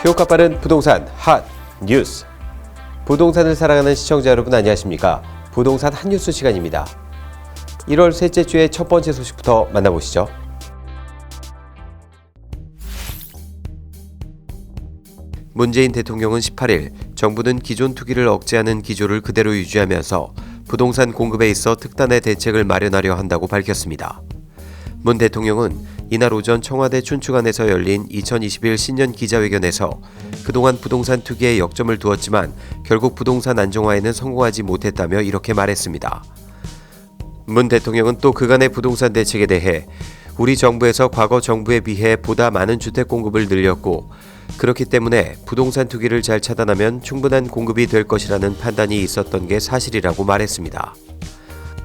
효과 빠른 부동산 핫 뉴스. 부동산을 사랑하는 시청자 여러분 안녕하십니까? 부동산 핫뉴스 시간입니다. 1월 셋째 주의 첫 번째 소식부터 만나보시죠. 문재인 대통령은 18일 정부는 기존 투기를 억제하는 기조를 그대로 유지하면서 부동산 공급에 있어 특단의 대책을 마련하려 한다고 밝혔습니다. 문 대통령은 이날 오전 청와대 춘추관에서 열린 2021 신년 기자회견에서 그동안 부동산 투기에 역점을 두었지만 결국 부동산 안정화에는 성공하지 못했다며 이렇게 말했습니다. 문 대통령은 또 그간의 부동산 대책에 대해 우리 정부에서 과거 정부에 비해 보다 많은 주택 공급을 늘렸고 그렇기 때문에 부동산 투기를 잘 차단하면 충분한 공급이 될 것이라는 판단이 있었던 게 사실이라고 말했습니다.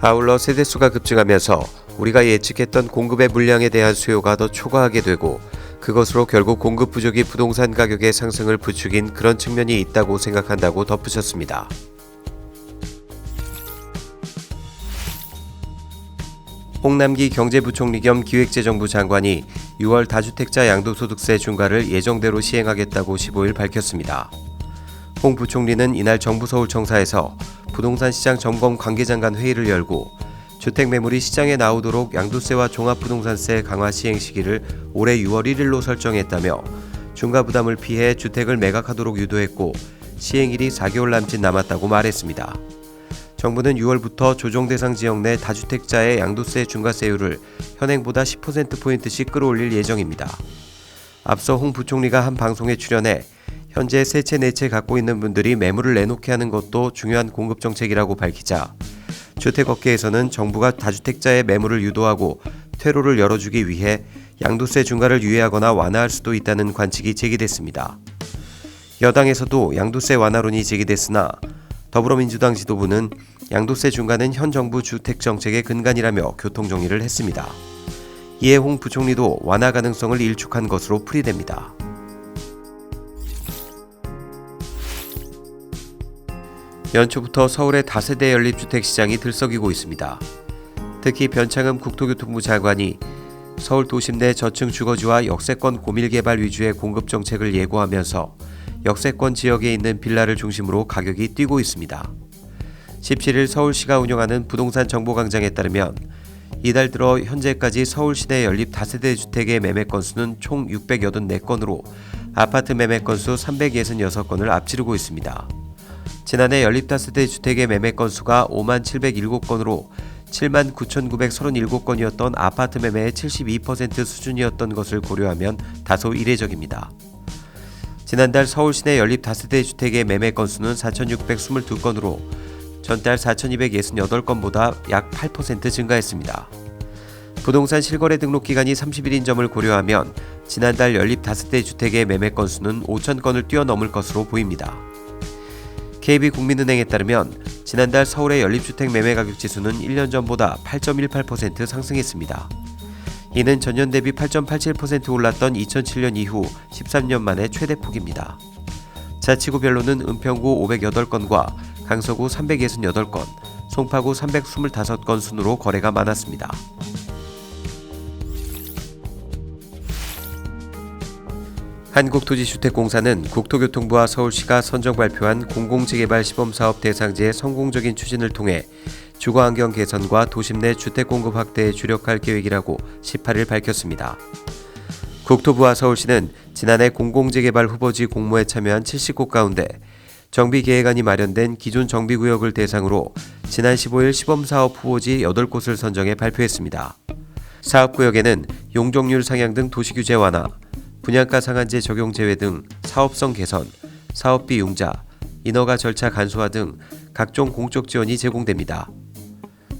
아울러 세대수가 급증하면서 우리가 예측했던 공급의 물량에 대한 수요가 더 초과하게 되고 그것으로 결국 공급 부족이 부동산 가격의 상승을 부추긴 그런 측면이 있다고 생각한다고 덧붙였습니다. 홍남기 경제부총리 겸 기획재정부 장관이 6월 다주택자 양도소득세 중과를 예정대로 시행하겠다고 15일 밝혔습니다. 홍 부총리는 이날 정부 서울청사에서 부동산 시장 점검 관계장 간 회의를 열고 주택 매물이 시장에 나오도록 양도세와 종합부동산세 강화 시행 시기를 올해 6월 1일로 설정했다며 중과 부담을 피해 주택을 매각하도록 유도했고 시행일이 4개월 남짓 남았다고 말했습니다. 정부는 6월부터 조정 대상 지역 내 다주택자의 양도세 중과세율을 현행보다 10%포인트씩 끌어올릴 예정입니다. 앞서 홍 부총리가 한 방송에 출연해 현재 세 채 네 채 갖고 있는 분들이 매물을 내놓게 하는 것도 중요한 공급 정책이라고 밝히자 주택업계에서는 정부가 다주택자의 매물을 유도하고 퇴로를 열어주기 위해 양도세 중과를 유예하거나 완화할 수도 있다는 관측이 제기됐습니다. 여당에서도 양도세 완화론이 제기됐으나 더불어민주당 지도부는 양도세 중과는 현 정부 주택정책의 근간이라며 교통정리를 했습니다. 이에 홍 부총리도 완화 가능성을 일축한 것으로 풀이됩니다. 연초부터 서울의 다세대 연립주택 시장이 들썩이고 있습니다. 특히 변창흠 국토교통부 장관이 서울 도심 내 저층 주거지와 역세권 고밀개발 위주의 공급 정책을 예고하면서 역세권 지역에 있는 빌라를 중심으로 가격이 뛰고 있습니다. 17일 서울시가 운영하는 부동산 정보광장에 따르면 이달 들어 현재까지 서울 시내 연립 다세대 주택의 매매 건수는 총 684건으로 아파트 매매 건수 366건을 앞지르고 있습니다. 지난해 연립 다세대 주택의 매매 건수가 5만 707건으로 7만 9,937건이었던 아파트 매매의 72% 수준이었던 것을 고려하면 다소 이례적입니다. 지난달 서울 시내 연립 다세대 주택의 매매 건수는 4,622건으로 전달 4,268건보다 약 8% 증가했습니다. 부동산 실거래 등록 기간이 30일인 점을 고려하면 지난달 연립 다세대 주택의 매매 건수는 5,000건을 뛰어넘을 것으로 보입니다. KB국민은행에 따르면 지난달 서울의 연립주택 매매 가격 지수는 1년 전보다 8.18% 상승했습니다. 이는 전년 대비 8.87% 올랐던 2007년 이후 13년 만에 최대폭입니다. 자치구별로는 은평구 508건과 강서구 368건, 송파구 325건 순으로 거래가 많았습니다. 한국토지주택공사는 국토교통부와 서울시가 선정 발표한 공공재개발 시범사업 대상지의 성공적인 추진을 통해 주거환경 개선과 도심 내 주택공급 확대에 주력할 계획이라고 18일 밝혔습니다. 국토부와 서울시는 지난해 공공재개발 후보지 공모에 참여한 70곳 가운데 정비계획안이 마련된 기존 정비구역을 대상으로 지난 15일 시범사업 후보지 8곳을 선정해 발표했습니다. 사업구역에는 용적률 상향 등 도시규제 완화, 분양가 상한제 적용 제외 등 사업성 개선, 사업비 융자, 인허가 절차 간소화 등 각종 공적 지원이 제공됩니다.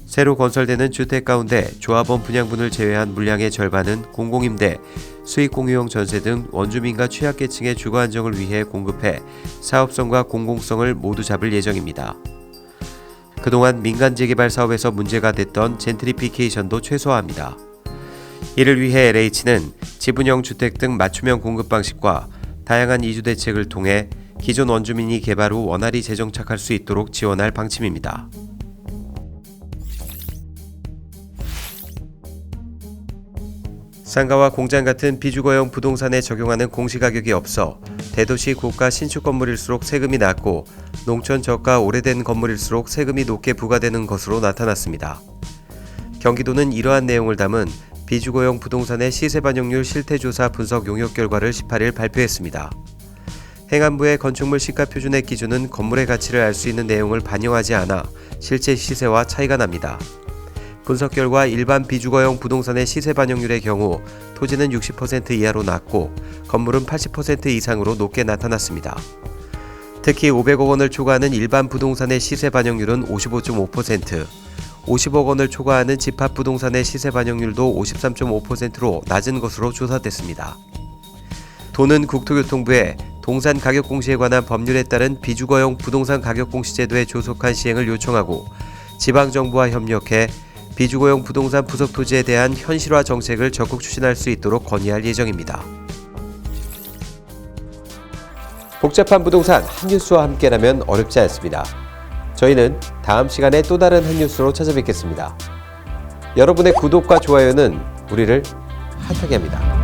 새로 건설되는 주택 가운데 조합원 분양분을 제외한 물량의 절반은 공공임대, 수익공유형 전세 등 원주민과 취약계층의 주거 안정을 위해 공급해 사업성과 공공성을 모두 잡을 예정입니다. 그동안 민간 재개발 사업에서 문제가 됐던 젠트리피케이션도 최소화합니다. 이를 위해 LH는 지분형 주택 등 맞춤형 공급 방식과 다양한 이주 대책을 통해 기존 원주민이 개발 후 원활히 재정착할 수 있도록 지원할 방침입니다. 상가와 공장 같은 비주거용 부동산에 적용하는 공시가격이 없어 대도시 고가 신축 건물일수록 세금이 낮고 농촌 저가 오래된 건물일수록 세금이 높게 부과되는 것으로 나타났습니다. 경기도는 이러한 내용을 담은 비주거용 부동산의 시세 반영률 실태조사 분석 용역 결과를 18일 발표했습니다. 행안부의 건축물 시가 표준의 기준은 건물의 가치를 알 수 있는 내용을 반영하지 않아 실제 시세와 차이가 납니다. 분석 결과 일반 비주거용 부동산의 시세 반영률의 경우 토지는 60% 이하로 낮고 건물은 80% 이상으로 높게 나타났습니다. 특히 500억 원을 초과하는 일반 부동산의 시세 반영률은 55.5%, 50억 원을 초과하는 집합 부동산의 시세 반영률도 53.5%로 낮은 것으로 조사됐습니다. 도는 국토교통부에 동산 가격 공시에 관한 법률에 따른 비주거용 부동산 가격 공시 제도의 조속한 시행을 요청하고 지방정부와 협력해 비주거용 부동산 부속 토지에 대한 현실화 정책을 적극 추진할 수 있도록 건의할 예정입니다. 복잡한 부동산 한 뉴스와 함께라면 어렵지 않습니다. 저희는 다음 시간에 또 다른 한 뉴스로 찾아뵙겠습니다. 여러분의 구독과 좋아요는 우리를 핫하게 합니다.